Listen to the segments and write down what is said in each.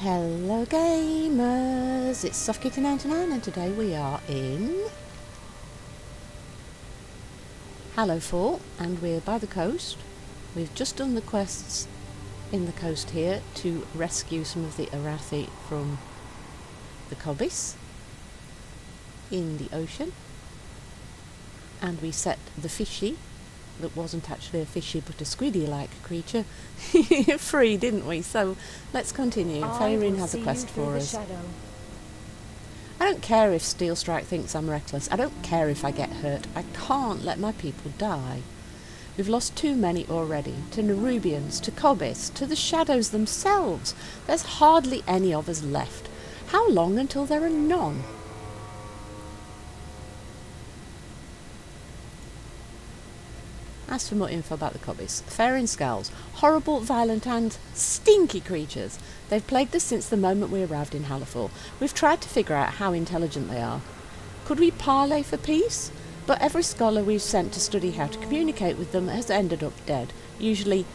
Hello gamers, it's SoftKitty99 and today we are in Hallowfall and we're by the coast. We've just done the quests in the coast here to rescue some of the Xal'atath from the Cobbies in the ocean, and we set the fishy, that wasn't actually a fishy but a squiddy-like creature, free, didn't we? So let's continue. Faerine has a quest for us. I don't care if Steelstrike thinks I'm reckless. I don't care if I get hurt. I can't let my people die. We've lost too many already. To Nerubians, to Cobbies, to the shadows themselves. There's hardly any of us left. How long until there are none? As for more info about the Cobbies, Faerine Skulls, horrible, violent and stinky creatures. They've plagued us since the moment we arrived in Hallowfall. We've tried to figure out how intelligent they are. Could we parley for peace? But every scholar we've sent to study how to communicate with them has ended up dead, usually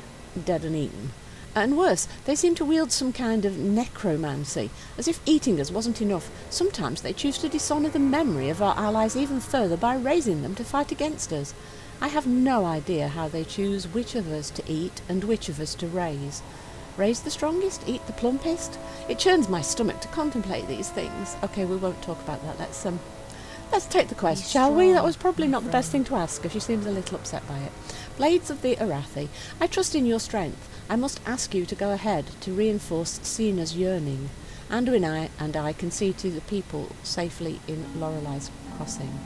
dead and eaten. And worse, they seem to wield some kind of necromancy, as if eating us wasn't enough. Sometimes they choose to dishonour the memory of our allies even further by raising them to fight against us. I have no idea how they choose which of us to eat and which of us to raise. Raise the strongest, eat the plumpest? It churns my stomach to contemplate these things. Okay, we won't talk about that. Let's take the quest, shall we? That was probably not the best thing to ask, if she seems a little upset by it. Blades of the Xal'atath, I trust in your strength. I must ask you to go ahead to reinforce Sina's yearning. Anduin and I can see to the people safely in Lorelei's Crossing.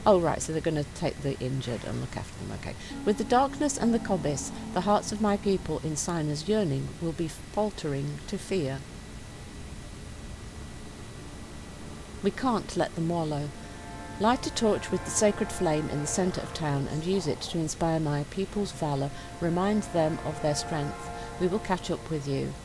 Oh right, so they're going to take the injured and look after them, okay. With the darkness and the Cobbies, the hearts of my people in Sina's yearning will be faltering to fear. We can't let them wallow. Light a torch with the sacred flame in the centre of town and use it to inspire my people's valour, remind them of their strength. We will catch up with you.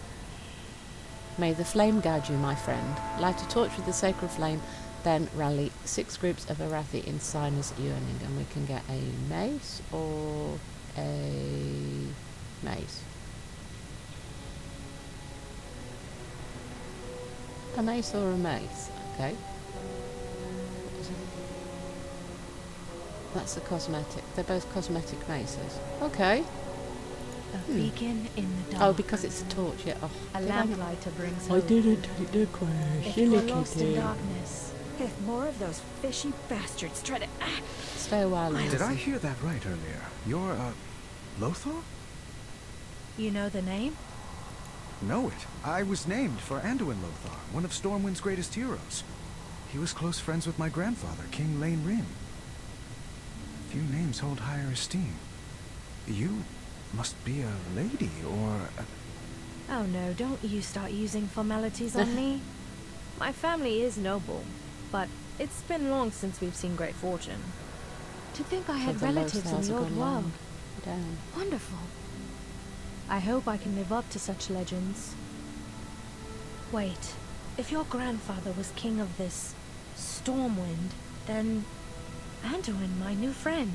May the flame guide you, my friend. Light a torch with the sacred flame, then rally 6 groups of Xal'atath in Sina's yearning, and we can get a mace or a mace. A mace or a mace, okay. That's a cosmetic. They're both cosmetic maces. Okay. A beacon in the dark. Oh, because it's a torch, yeah. Oh, a lamplighter brings I hope. didn't take the quest. If you're lost in darkness, if more of those fishy bastards try to stay a while. Did I hear that right earlier? You're, Lothar? You know the name? Know it. I was named for Anduin Lothar, one of Stormwind's greatest heroes. He was close friends with my grandfather, King Lane Rin. Few names hold higher esteem. You must be a lady, or Oh no, don't you start using formalities on me. My family is noble, but it's been long since we've seen great fortune. To think I had relatives in the old world. Wonderful. I hope I can live up to such legends. Wait, if your grandfather was king of this Stormwind, then Anduin, my new friend,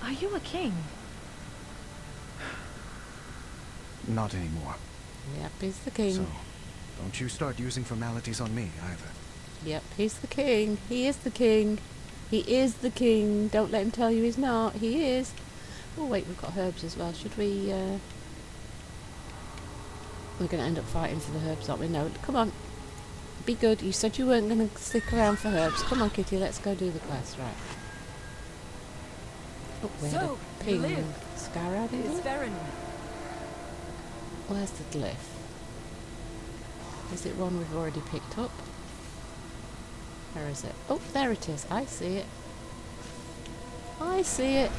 are you a king? not anymore. Yep, he's the king. So, don't you start using formalities on me, either. Yep, he's the king. He is the king. He is the king. Don't let him tell you he's not. He is. Oh, wait, we've got herbs as well. Should we, We're going to end up fighting for the herbs, aren't we? No, come on. Be good. You said you weren't going to stick around for herbs. Come on, Kitty, let's go do the quest, right. Oh, we had a ping. Scarab, is it? Where's the glyph? Is it one we've already picked up? Where is it? Oh, there it is. I see it. I see it.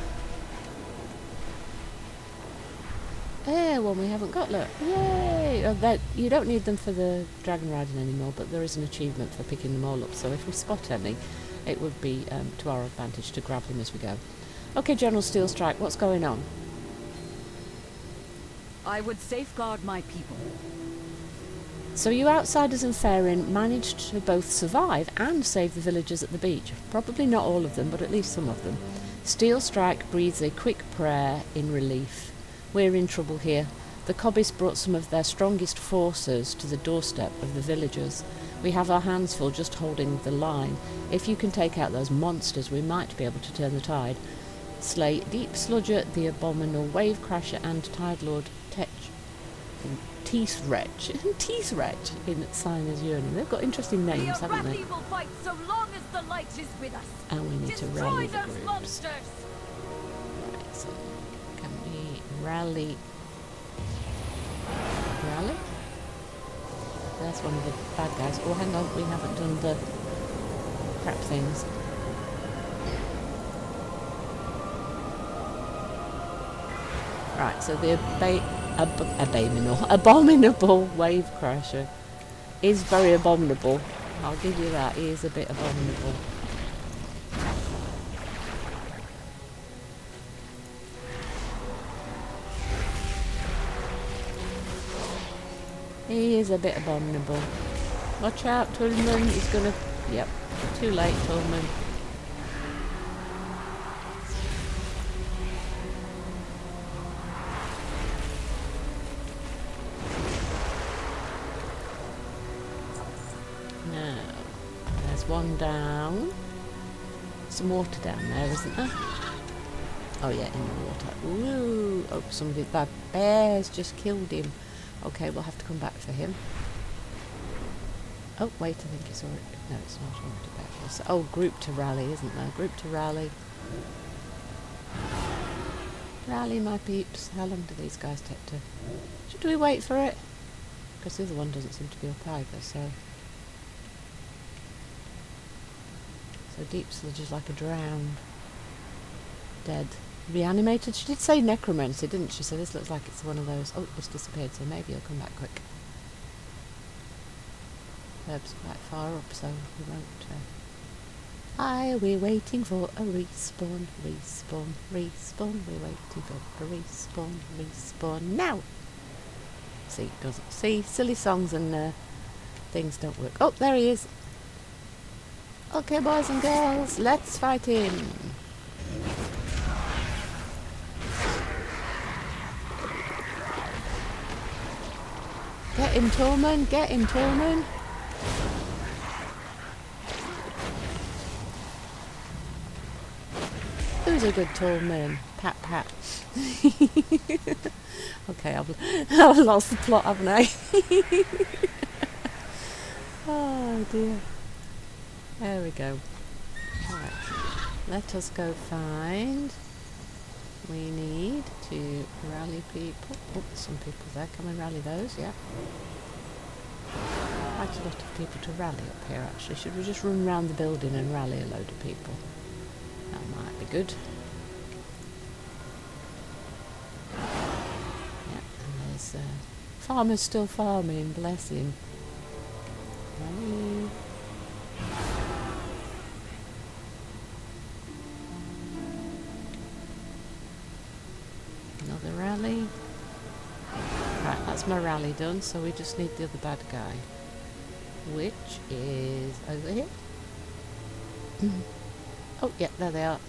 One we haven't got, look. Yay! Oh, you don't need them for the dragon riding anymore, but there is an achievement for picking them all up, so if we spot any, it would be to our advantage to grab them as we go. Okay, General Steelstrike, what's going on? I would safeguard my people. So you outsiders and Faerine managed to both survive and save the villagers at the beach. Probably not all of them, but at least some of them. Steelstrike breathes a quick prayer in relief. We're in trouble here. The Cobbies brought some of their strongest forces to the doorstep of the villagers. We have our hands full just holding the line. If you can take out those monsters, we might be able to turn the tide. Slay Deep Sludger, the Abominable Wave Crasher, and Tide Lord Teeth Wretch. Teeth Wretch in Siner's Yearning. They've got interesting names, haven't they? will fight so long as the light is with us. And we need to rally the groups. Monsters. Right, so can we rally? Rally? That's one of the bad guys. Oh, hang on, we haven't done the crap things. Right, so the abominable wave crasher is very abominable. I'll give you that. He is a bit abominable. He is a bit abominable. Watch out, Toolman. He's gonna... Yep. Too late, Toolman. Now, there's one down. Some water down there, isn't there? Oh yeah, in the water. Ooh! Oh, somebody... That bear's just killed him. Okay, we'll have to come back for him. Oh, wait, I think it's already... No, it's not already back. It's, oh, group to rally, isn't there? Group to rally. Rally, my peeps. How long do these guys take to... Should we wait for it? Because the other one doesn't seem to be up either, so... So Deep Sludge like a drowned. Dead. Reanimated? She did say necromancy, didn't she? So this looks like it's one of those... Oh, it's disappeared, so maybe it'll come back quick. Herb's quite far up, so we won't... we're waiting for a respawn, respawn, respawn. We're waiting for a respawn, respawn. Now! See, it doesn't. See, silly songs and things don't work. Oh, there he is! Okay, boys and girls, let's fight him! Get him, Toolman! Get him, Toolman! Who's a good Toolman? Pat, pat. Okay, I've lost the plot, haven't I? Oh dear. There we go. Right. Let us go find... We need to rally people. Oh, some people there. Come and rally those, yeah. Quite a lot of people to rally up here, actually. Should we just run round the building and rally a load of people? That might be good. Yeah, and there's farmer's still farming, bless him. Rally. Another rally. Right, that's my rally done, so we just need the other bad guy. Which is over here. Oh, yeah, there they are.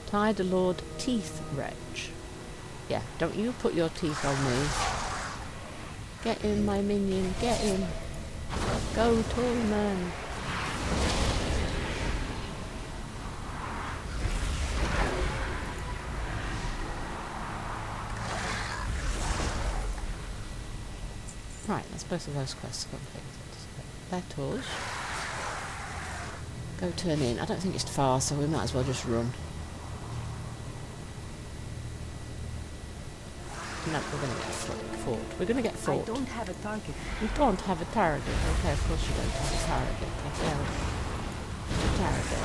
Tide Lord Teeth Wretch. Yeah, don't you put your teeth on me. Get in, my minion, get in. Go, Toolman. Right, that's both of those quests completed. Let us go turn in. I don't think it's far, so we might as well just run. No, we're going to get fought. We're going to get fought. I don't have a target. You don't have a target. Okay, of course you don't have a target. Target.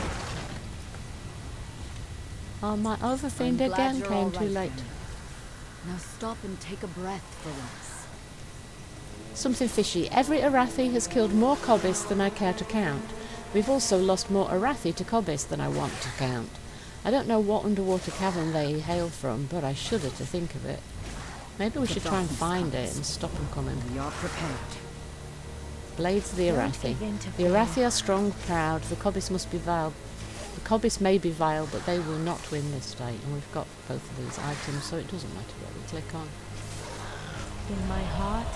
Oh, my overfiend again came too late. Now stop and take a breath for once. Something fishy. Every Arathi has killed more Cobbies than I care to count. We've also lost more Arathi to Cobbies than I want to count. I don't know what underwater cavern they hail from, but I shudder to think of it. Maybe we should try and find it and stop them coming. We are prepared. Blades of the Arathi. The Arathi are strong, proud. The Cobbies must be vile. The Cobbies may be vile, but they will not win this fight. And we've got both of these items, so it doesn't matter what we click on. in my heart.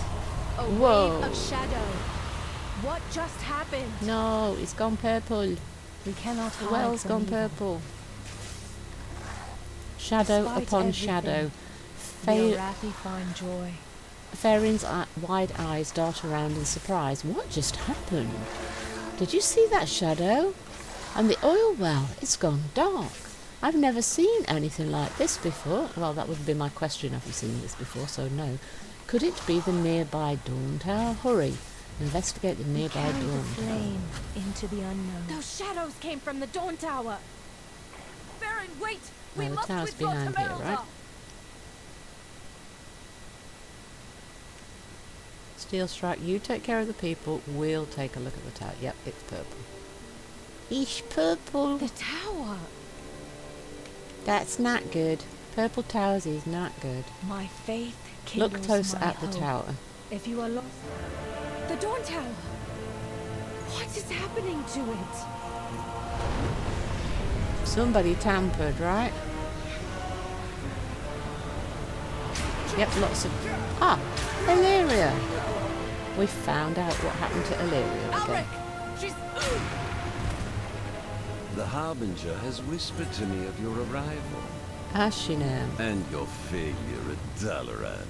A Whoa. wave of shadow. What just happened? No, it's gone purple. We cannot The hide well's from gone evil. purple. Shadow Despite upon everything, shadow. The Arathi find joy. Farin's wide eyes dart around in surprise. What just happened? Did you see that shadow? And the oil well, it's gone dark. I've never seen anything like this before. Well, that would be my question. Have you seen this before? So no. Could it be the nearby dawn tower? Hurry. Investigate the nearby Carry the dawn tower. flame into the unknown. Those shadows came from the Dawn Tower. Baron, wait! No, the tower's behind here, right? Steel Strike, you take care of the people. We'll take a look at the tower. Yep, it's purple. Ish, purple. The tower. That's not good. Purple towers is not good. My faith kindles Look closer my at the hope. tower. If you are lost, the Dawn Tower. What is happening to it? Somebody tampered, right? Yep, lots of... Ah, Illyria. We found out what happened to Illyria again. She's... The Harbinger has whispered to me of your arrival Has she now? and your failure at Dalaran.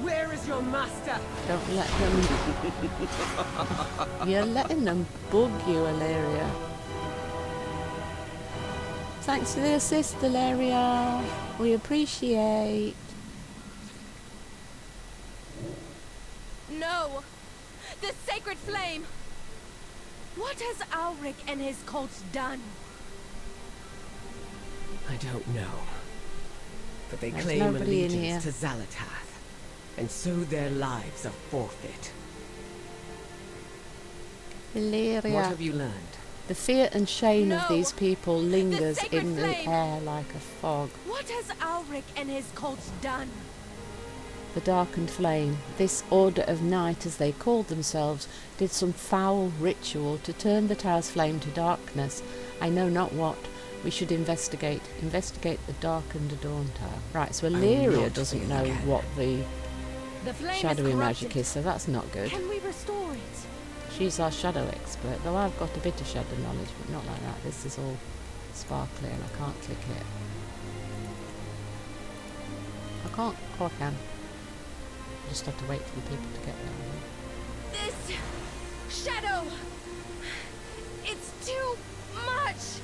Where is your master? Don't let them... You're letting them bug you, Illyria. Thanks for the assist, Illyria. We appreciate. No! The sacred flame! What has Alric and his cult done? I don't know. But they There's claim nobody in allegiance here. to Xal'atath. And so their lives are forfeit. Illyria. What have you learned? The fear and shame of No! these people lingers sacred in the flame! air like a fog. What has Alric and his cult done? The darkened flame, this order of night as they called themselves, did some foul ritual to turn the tower's flame to darkness. I know not what. We should investigate. Investigate the darkened dawn tower. Right, so will Illyria not doesn't fail know again. what the The flame shadowy is magic corrupted. is, so that's not good. Can we restore it? She's our shadow expert, though I've got a bit of shadow knowledge, but not like that. This is all sparkly and I can't click it. I can't. Oh, I can. I just have to wait for the people to get there. This shadow! It's too much!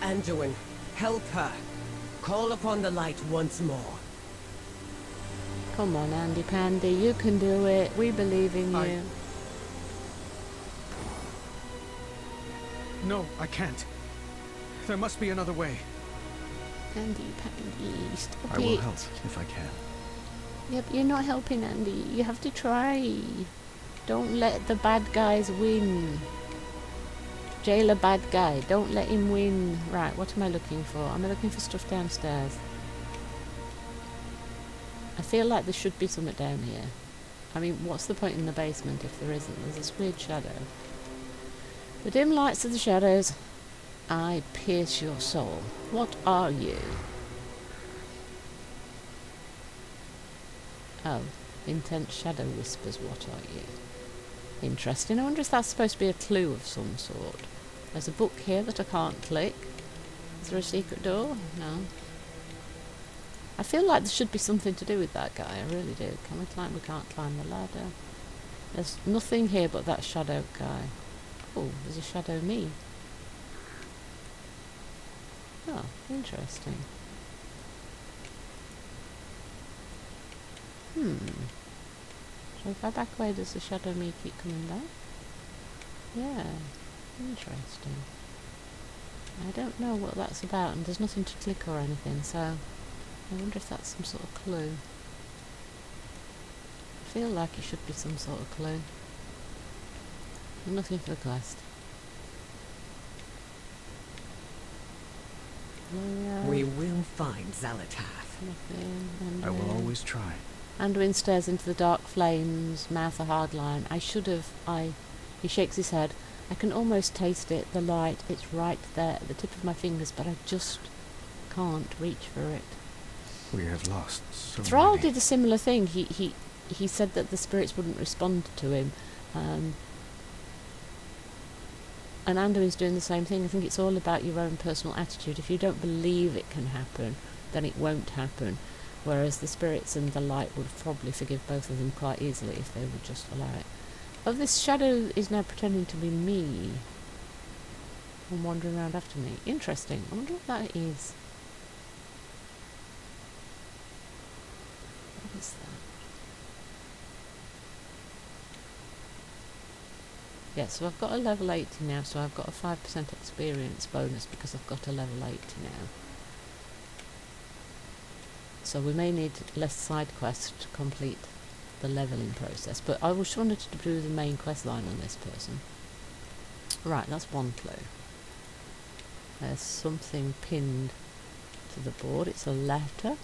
Anduin, help her. Call upon the light once more. Come on, Andy Pandy, you can do it. We believe in you. No, I can't. There must be another way. Andy Pandy, stop I will it. help if I can. Yep, you're not helping, Andy. You have to try. Don't let the bad guys win. Jail a bad guy. Don't let him win. Right, what am I looking for? Am I looking for stuff downstairs? I feel like there should be something down here. I mean, what's the point in the basement if there isn't? There's this weird shadow. The dim lights of the shadows. I pierce your soul. What are you? Oh, intense shadow whispers, what are you? Interesting. I wonder if that's supposed to be a clue of some sort. There's a book here that I can't click. Is there a secret door? No. I feel like there should be something to do with that guy, I really do. Can we climb? We can't climb the ladder. There's nothing here but that shadow guy. Oh, there's a shadow me. Oh, interesting. So if I back away, does the shadow me keep coming back? Yeah, interesting. I don't know what that's about, and there's nothing to click or anything, so I wonder if that's some sort of clue. I feel like it should be some sort of clue. Nothing for the quest. Yeah, We will find Xal'atath. nothing. I will always try. Anduin stares into the dark flames, mouth a hard line. I should have. He shakes his head. I can almost taste it, the light. It's right there at the tip of my fingers, but I just can't reach for it. We have lost so Thrall many. did a similar thing. He said that the spirits wouldn't respond to him. And Anduin's doing the same thing. I think it's all about your own personal attitude. If you don't believe it can happen, then it won't happen. Whereas the spirits and the light would probably forgive both of them quite easily if they would just allow it. Oh, this shadow is now pretending to be me. And wandering around after me. Interesting. I wonder what that is. What is that? Yeah, so I've got a level 80 now, so I've got a 5% experience bonus because I've got a level 80 now. So we may need less side quests to complete the leveling process, but I was wanted to do the main quest line on this person. Right, that's one clue. There's something pinned to the board. It's a letter.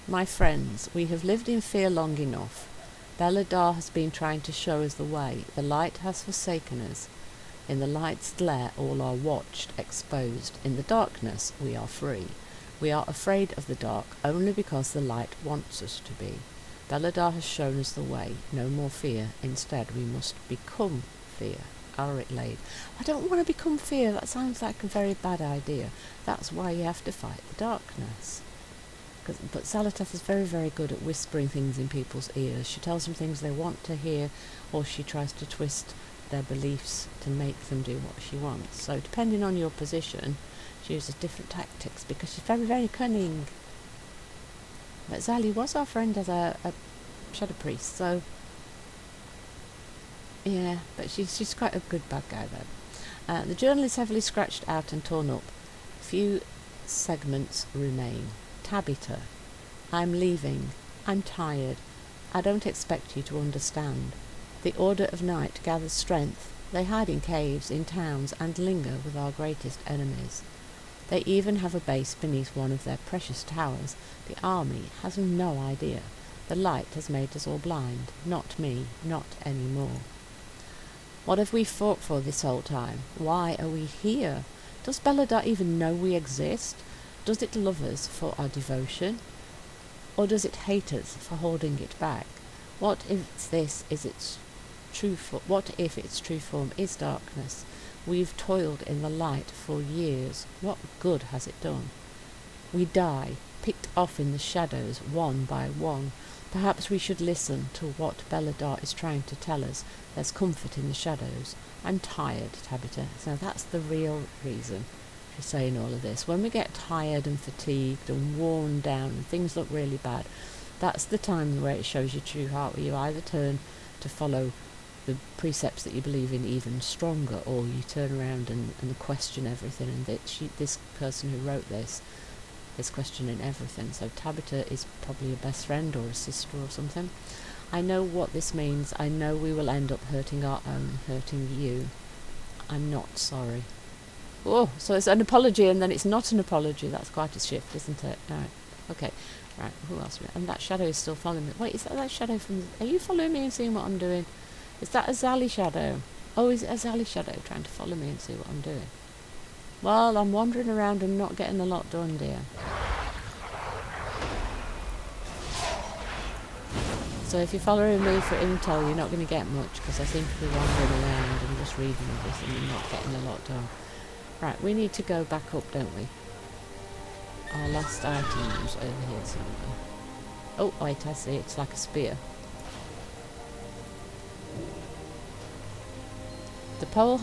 My friends, we have lived in fear long enough. Beladar has been trying to show us the way. The light has forsaken us. In the light's glare, all are watched, exposed. In the darkness, we are free. We are afraid of the dark only because the light wants us to be. Beladar has shown us the way. No more fear. Instead, we must become fear. Alric Lade. I don't want to become fear. That sounds like a very bad idea. That's why you have to fight the darkness. But Xal'atath is very, very good at whispering things in people's ears. She tells them things they want to hear, or she tries to twist their beliefs to make them do what she wants. So depending on your position, she uses different tactics because she's very, very cunning. But Xali was our friend as a shadow priest, so yeah, but she's quite a good bad guy though. The journal is heavily scratched out and torn up. Few segments remain. Tabitha, I'm leaving. I'm tired. I don't expect you to understand. The Order of Night gathers strength. They hide in caves, in towns, and linger with our greatest enemies. They even have a base beneath one of their precious towers. The army has no idea. The light has made us all blind. Not me, not any more. What have we fought for this whole time? Why are we here? Does Beladar even know we exist? Does it love us for our devotion? Or does it hate us for holding it back? What if its true form is darkness? We've toiled in the light for years. What good has it done? We die, picked off in the shadows, one by one. Perhaps we should listen to what Beladar is trying to tell us. There's comfort in the shadows. I'm tired, Tabitha. So that's the real reason for saying all of this. When we get tired and fatigued and worn down and things look really bad, that's the time where it shows your true heart, where you either turn to follow the precepts that you believe in even stronger, or you turn around and question everything. And this person who wrote this is questioning everything. So Tabitha is probably a best friend or a sister or something. I know what this means. I know we will end up hurting our own, hurting you. I'm not sorry. Oh, so it's an apology and then it's not an apology. That's quite a shift, isn't it? Right. Okay. Right. Who else? And that shadow is still following me. Wait, is that shadow from... Are you following me and seeing what I'm doing? Is that a Xali shadow? Oh, is it a Xali shadow trying to follow me and see what I'm doing? Well, I'm wandering around and not getting a lot done, dear. So if you're following me for intel, you're not going to get much, because I seem to be wandering around and just reading everything and not getting a lot done. Right, we need to go back up, don't we? Our last item's over here somewhere. Oh, wait, I see. It's like a spear. The pole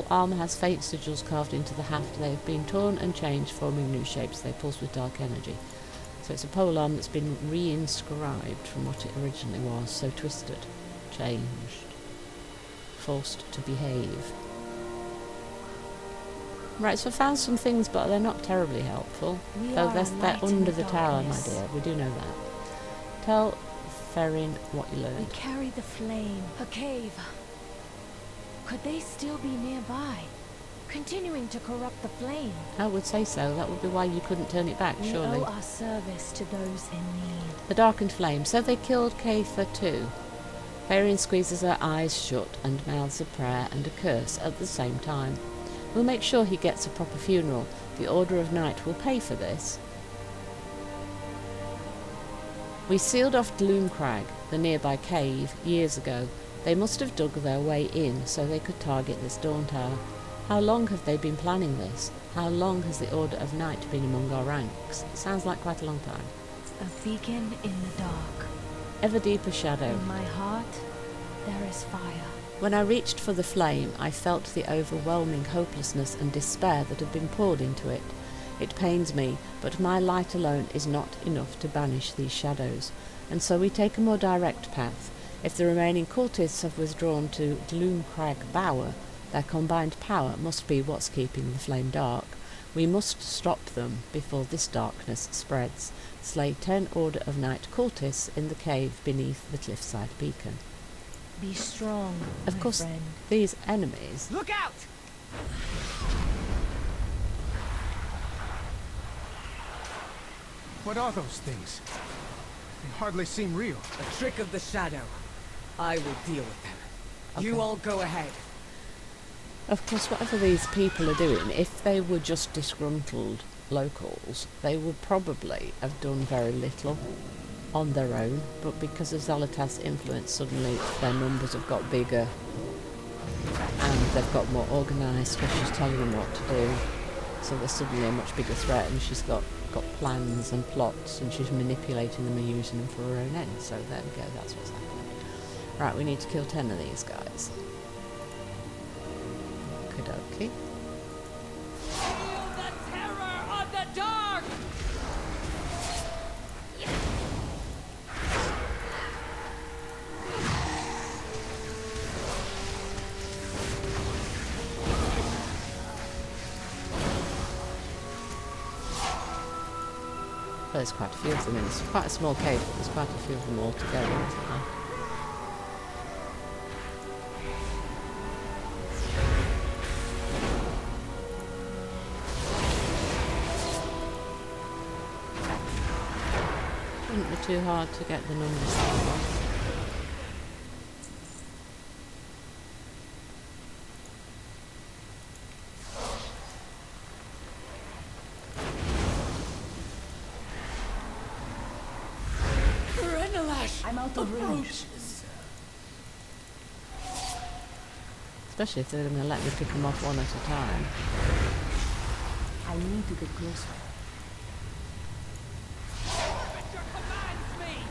arm has faint sigils carved into the haft. They have been torn and changed, forming new shapes. They pulse with dark energy. So it's a pole arm that's been re-inscribed from what it originally was. So twisted, changed, forced to behave. Right, so I found some things, but they're not terribly helpful. Oh, they're under the tower, my dear. We do know that. Tell Ferrin what you learned. We carry the flame. A cave. Could they still be nearby, continuing to corrupt the flame? I would say so. That would be why you couldn't turn it back, surely. We owe our service to those in need. The darkened flame. So they killed Kaitha too. Ferrin squeezes her eyes shut and mouths a prayer and a curse at the same time. We'll make sure he gets a proper funeral. The Order of Night will pay for this. We sealed off Gloomcrag, the nearby cave, years ago. They must have dug their way in so they could target this dawn tower. How long have they been planning this? How long has the Order of Night been among our ranks? Sounds like quite a long time. A beacon in the dark. Ever deeper shadow. In my heart, there is fire. When I reached for the flame, I felt the overwhelming hopelessness and despair that had been poured into it. It pains me, but my light alone is not enough to banish these shadows, and so we take a more direct path. If the remaining cultists have withdrawn to Gloomcrag Bower, their combined power must be what's keeping the flame dark. We must stop them before this darkness spreads. Slay 10 Order of Night cultists in the cave beneath the cliffside beacon. Be strong, Of my course, friend. these enemies... Look out! What are those things? They hardly seem real. A trick of the shadow. I will deal with them. Okay. You all go ahead. Of course, whatever these people are doing, if they were just disgruntled locals, they would probably have done very little on their own, but because of Xal'atath's influence, suddenly their numbers have got bigger and they've got more organised because she's telling them what to do. So they're suddenly a much bigger threat, and she's got plans and plots, and she's manipulating them and using them for her own ends. So there we go, that's what's happening. Right, we need to kill 10 of these guys. Okie Feel the terror of the dark! Well, there's quite a few of them in this. Quite a small cave, but there's quite a few of them all together, isn't there? Shouldn't be too hard to get the numbers down. I'm out of range. Especially if they're going to let me pick them off one at a time. I need to get closer. Arbiter commands me!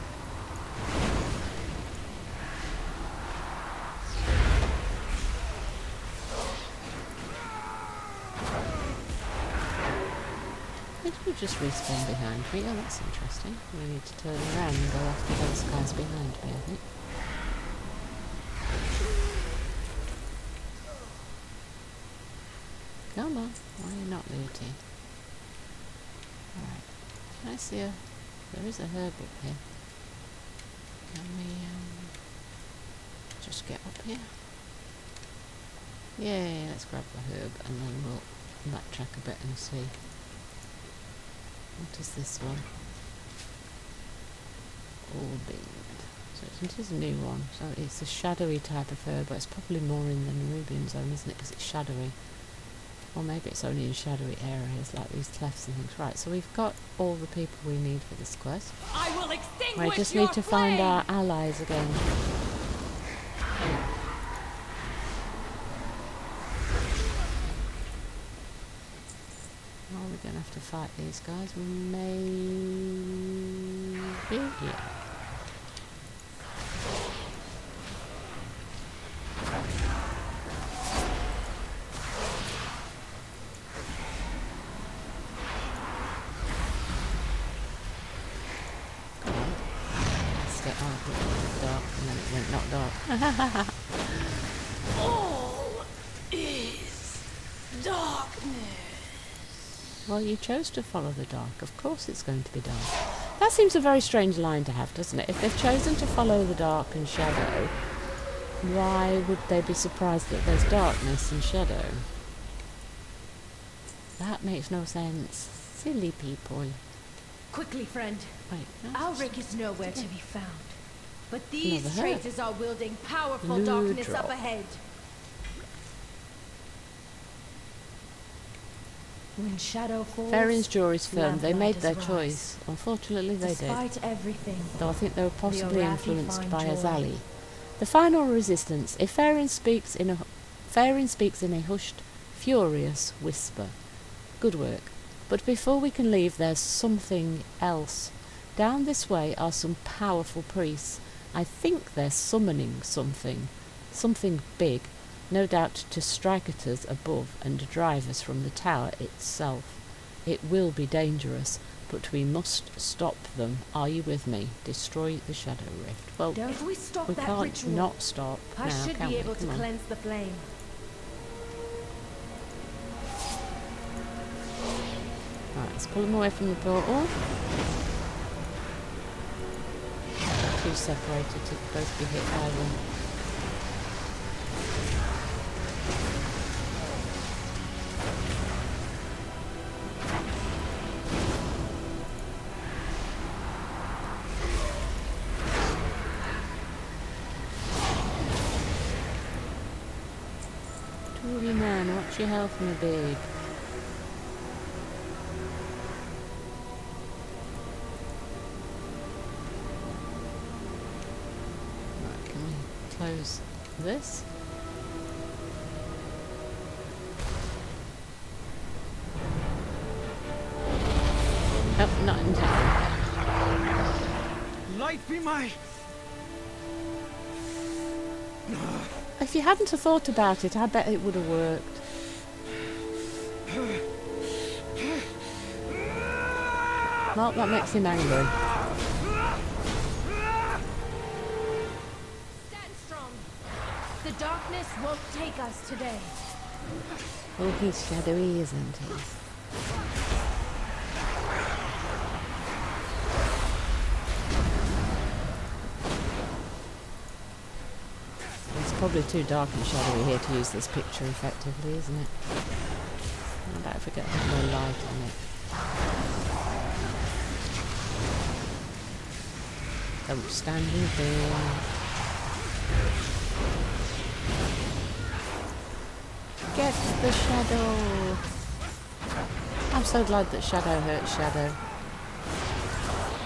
Did you just respawn behind me? Oh, that's interesting. We need to turn around and go after those guys behind me, I think. Come on, why are you not looting? Alright, can I see a... There is a herb up here. Can we just get up here? Yeah, let's grab the herb and then we'll backtrack a bit and see. What is this one? Orbing. So it is a new one. So it's a shadowy type of herb, but it's probably more in the Nerubian zone, isn't it? Because it's shadowy. Or maybe it's only in shadowy areas like these clefts and things. Right, so we've got all the people we need for this quest. I will extinguish We just your need to find flame! our allies again. Are we going to have to fight these guys? Maybe? Yeah. Come on. Let's get on with dark, and then it went not dark. All is darkness. Well, you chose to follow the dark. Of course it's going to be dark. That seems a very strange line to have, doesn't it? If they've chosen to follow the dark and shadow, why would they be surprised that there's darkness and shadow? That makes no sense. Silly people. Quickly, friend. Wait, no, Alric is nowhere to be found. But these Never heard. traitors are wielding powerful Blue darkness drop. up ahead. When shadow falls, Farin's jaw is firm. They made lamplighters their rise. choice. Unfortunately, they did. Despite everything, Though I think they were possibly Arathi influenced find by joy. Azali. The final resistance. If Farin speaks in a hushed, furious whisper. Good work. But before we can leave, there's something else. Down this way are some powerful priests. I think they're summoning something. Something big. No doubt to strike at us above and drive us from the tower itself. It will be dangerous, but we must stop them. Are you with me? Destroy the Shadow Rift. Well, if we stop we that can't ritual, not stop I now, should can be we? able to Come on. cleanse the flame. Right, let's pull them away from the portal. Too separated to both be hit by them. Toolie man, watch your health, my big. Right, can we close this? Oh, not in time. Light be my... If you hadn't have thought about it, I bet it would have worked. Well, that makes him angry. Stand strong. The darkness won't take us today. Oh, he's shadowy, isn't he? It's probably too dark and shadowy here to use this picture effectively, isn't it? How about if we get a bit more light on it? Don't stand in fear. Get the shadow! I'm so glad that shadow hurts shadow.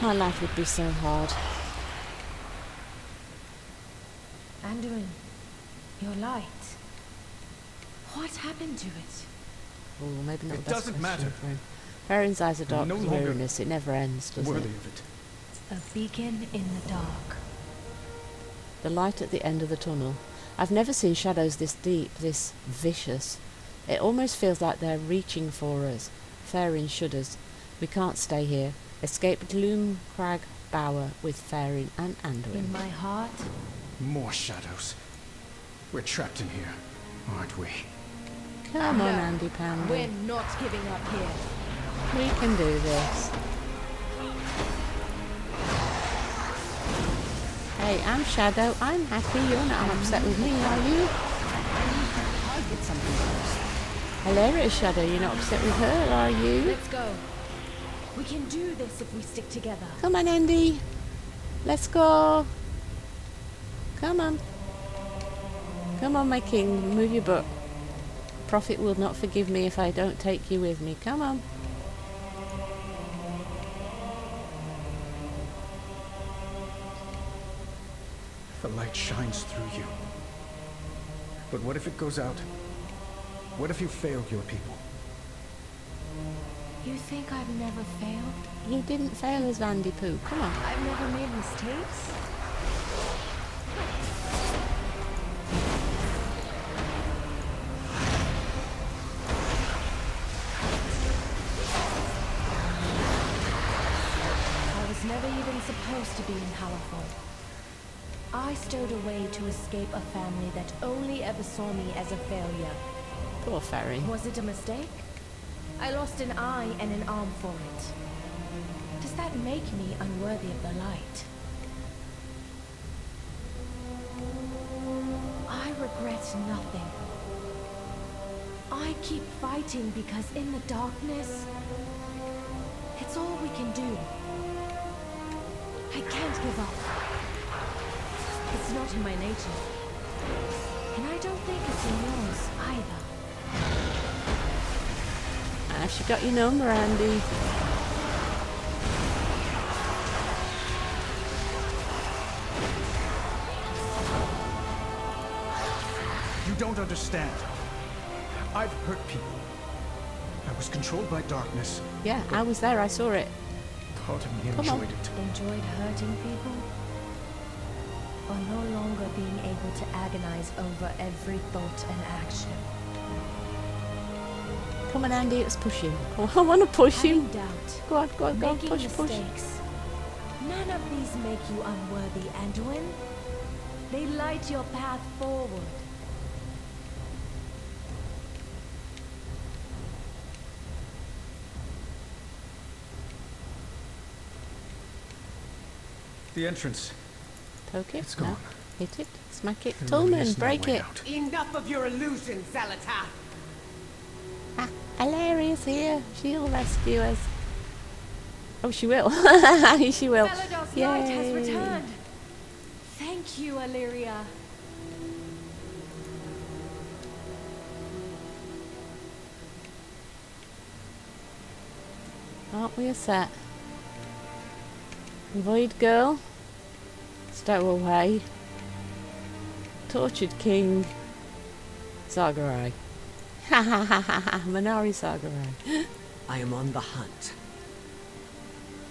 My life would be so hard. Anduin, your light. What happened to it? Oh, maybe not It the best doesn't question matter. for him. Farron's eyes are dark No as longer weariness. It never ends, does worthy it? of it. A beacon in the dark. The light at the end of the tunnel. I've never seen shadows this deep, this vicious. It almost feels like they're reaching for us. Farin shudders. We can't stay here. Escape Gloom Crag Bower with Farin and Anduin. In my heart, More shadows. We're trapped in here, aren't we? Come on, No, Andy Pandy. we're not giving up here. We can do this. Hey, I'm Shadow. I'm happy. You're not upset with me, are you? I'll get something first. Hilarious, Shadow. You're not upset with her, are you? Let's go. We can do this if we stick together. Come on, Andy. Let's go. Come on. Come on, my king. Move your butt. Prophet will not forgive me if I don't take you with me. Come on. The light shines through you. But what if it goes out? What if you fail your people? You think I've never failed? You didn't fail us, Vandy Poo. Come on. I've never made mistakes? I was never even supposed to be in Hallowfall. I stowed away to escape a family that only ever saw me as a failure. Poor Ferry. Was it a mistake? I lost an eye and an arm for it. Does that make me unworthy of the light? I regret nothing. I keep fighting because in the darkness, it's all we can do. I can't give up. It's not in my nature. And I don't think it's in yours either. Have she got your number, Andy? You don't understand. I've hurt people. I was controlled by darkness. Yeah, I was there. I saw it. Part of me Come on. enjoyed it. Enjoyed hurting people? Or no longer being able to agonize over every thought and action? Come on, Andy. Let's push him. Oh, I want to push him. Having doubt, Go on, go on, go on. making Push, push. mistakes. None of these make you unworthy, Anduin. They light your path forward. The entrance. Poke it. It's No. gone. Hit it. Smack it. There Tolman, really is no break way it. out. Enough of your illusions, Xal'atath! Ah, Alaria's here. She'll rescue us. Oh, she will. She will. Belador's Yay. light has returned. Thank you, Illyria. Aren't we a set? Void Girl. Stowaway. Tortured King. Sagarai. Ha ha ha ha ha. Minari Sagarai. I am on the hunt.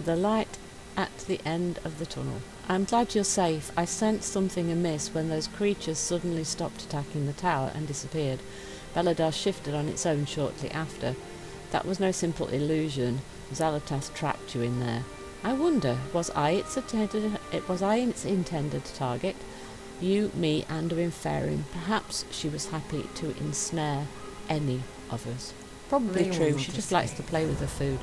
The light at the end of the tunnel. I'm glad you're safe. I sensed something amiss when those creatures suddenly stopped attacking the tower and disappeared. Beladar shifted on its own shortly after. That was no simple illusion. Xal'atath trapped you in there. I wonder, was I its intended target? You, me, Anduin Faring. Perhaps she was happy to ensnare any of us. Probably They true. will She not just likes to escape. play with her food.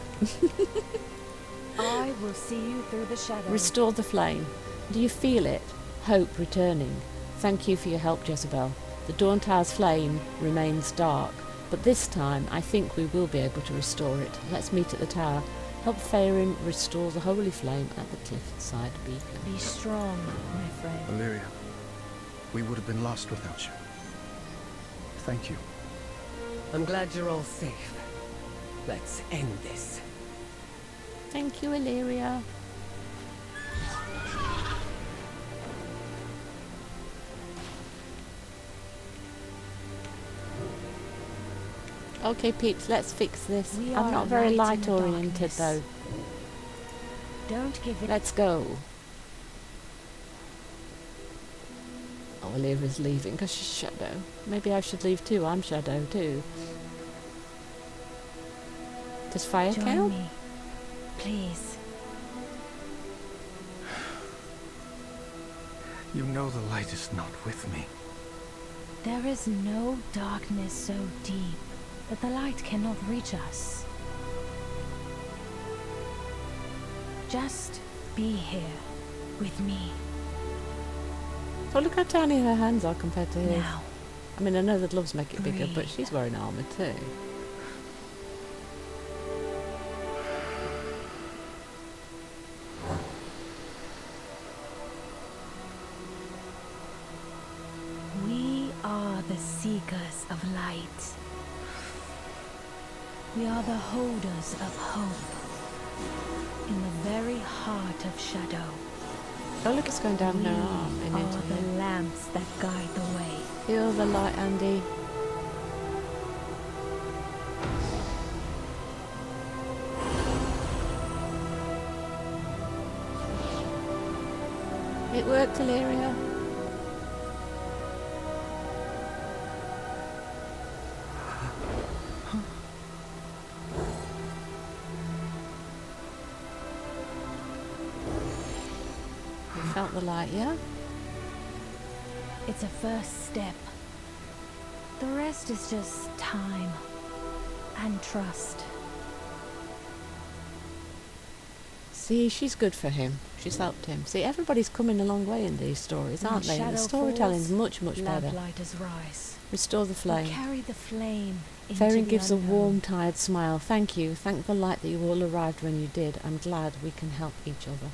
I will see you through the shadows. Restore the flame. Do you feel it? Hope returning. Thank you for your help, Jezebel. The Dawn Tower's flame remains dark, but this time I think we will be able to restore it. Let's meet at the tower. Help Faring restore the holy flame at the cliffside beacon. Be strong, my friend. Illyria, we would have been lost without you. Thank you. I'm glad you're all safe. Let's end this. Thank you, Illyria. Okay, peeps, let's fix this. We I'm are not a very light in the light-oriented, though. darkness. Don't give it. Let's go. Oh, Illyria's leaving because she's Shadow. Maybe I should leave too. I'm Shadow too. Does fire Join count? me, please. You know the light is not with me. There is no darkness so deep that the light cannot reach us. Just be here with me Oh, look how tiny her hands are compared to his. now. I mean, I know the gloves make it bigger, but Breathe. she's wearing armour too. We are the seekers of light. We are the holders of hope. In the very heart of shadow. Oh, look, it's going down We her arm and into are the him. lamps that guide the way. Feel the light, Andy. It worked, Illyria. You felt the light, yeah? It's a first step. The rest is just time and trust. See, she's good for him. She's helped him. See, everybody's coming a long way in these stories, When aren't they? And the shadow storytelling's falls, much, much better. Lamplighters rise. Restore the We flame. carry the flame into Faring the gives a unknown. warm, tired smile. Thank you. Thank the light that you all arrived when you did. I'm glad we can help each other.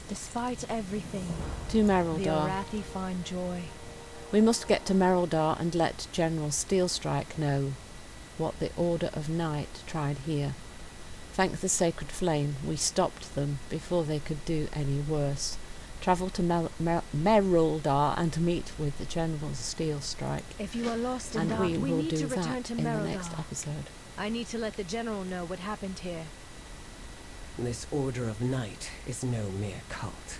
Despite everything, To the Mereldar. Arathi find joy. We must get to Mereldar and let General Steelstrike know what the Order of Night tried here. Thank the sacred flame, we stopped them before they could do any worse. Travel to Merildar and meet with the General's Steel Strike. If you are lost in And dark, we will need do to return that to in the Merildar. next episode. I need to let the General know what happened here. This Order of Night is no mere cult.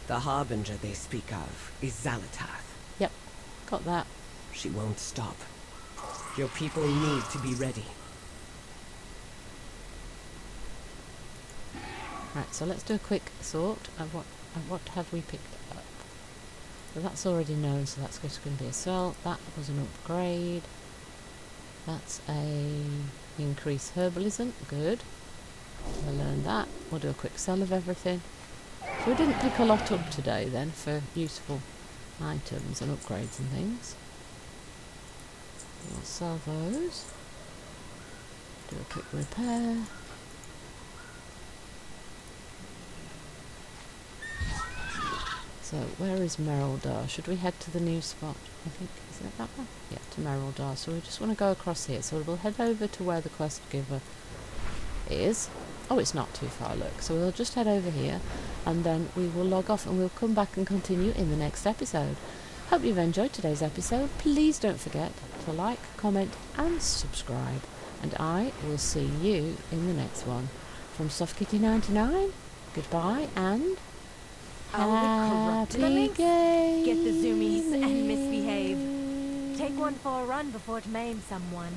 The Harbinger they speak of is Xal'atath. Yep, got that. She won't stop. Your people need to be ready. Right, so let's do a quick sort of what have we picked up. So that's already known, so that's just going to be a sell. That was an upgrade. That's a increase herbalism. Good. We'll learn that. We'll do a quick sell of everything. So we didn't pick a lot up today then for useful items and upgrades and things. We'll sell those. Do a quick repair. So, where is Merildar? Should we head to the new spot? I think, is it that one? Yeah, to Merildar. So we just want to go across here. So we'll head over to where the quest giver is. Oh, it's not too far, look. So we'll just head over here and then we will log off and we'll come back and continue in the next episode. Hope you've enjoyed today's episode. Please don't forget to like, comment and subscribe. And I will see you in the next one. From SoftKitty99, goodbye and happy gaming. Get the zoomies and misbehave. Take one for a run before it maims someone.